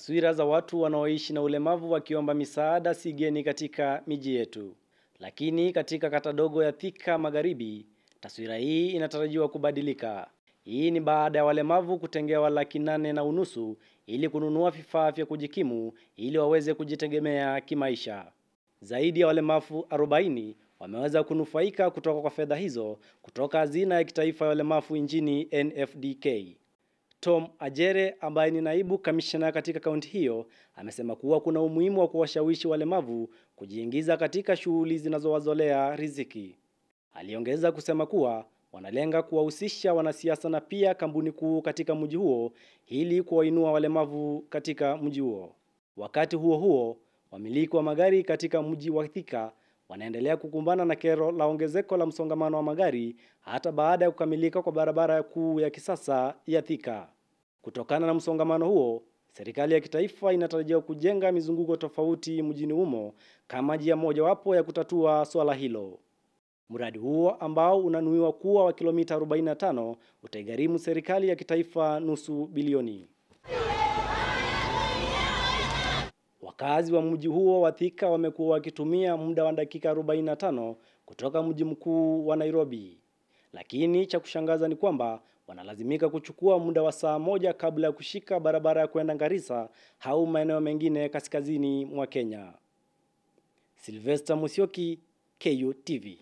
Taswira za watu wanaoishi na ulemavu wakiomba misaada si geni katika miji yetu. Lakini katika kata dogo ya Thika Magharibi, taswira hii inatarajiwa kubadilika. Hii ni baada ya walemavu kutengewa 8,500 ili kununua vifaa vya kujikimu ili waweze kujitegemea kimaisha. Zaidi ya walemavu 40 wameweza kunufaika kutoka kwa fedha hizo kutoka hazina ya kitaifa ya walemavu nchini NFDK. Tom Ajere ambaye ni naibu kamishna katika kaunti hiyo amesema kuwa kuna umuhimu wa kuwashawishi walemavu kujiingiza katika shughuli zinazowazolea riziki. Aliongeza kusema kuwa wanalenga kuwahusisha wanasiasa na pia kampuni kuu katika mji huo ili kuwainua walemavu katika mji huo. Wakati huo huo, wamiliki wa magari katika mji wa Thika wanaendelea kukumbana na kero la ongezeko la msongamano wa magari hata baada ya kukamilika kwa barabara kuu ya kisasa ya Thika. Kutokana na msongamano huo, serikali ya kitaifa inatarajia kujenga mizunguko tofauti mjini humo kama njia mojawapo ya kutatua swala hilo. Mradi huo ambao unanuiwa kuwa wa kilomita 45 utaigharimu serikali ya kitaifa nusu bilioni. Wakazi wa mji huo wa Thika wamekuwa wakitumia muda wa dakika 45 kutoka mji mkuu wa Nairobi. Lakini cha kushangaza ni kwamba wanalazimika kuchukua muda wa saa moja kabla ya kushika barabara ya kwenda Garissa au maeneo mengine kaskazini mwa Kenya. Sylvester Musyoki, KU TV.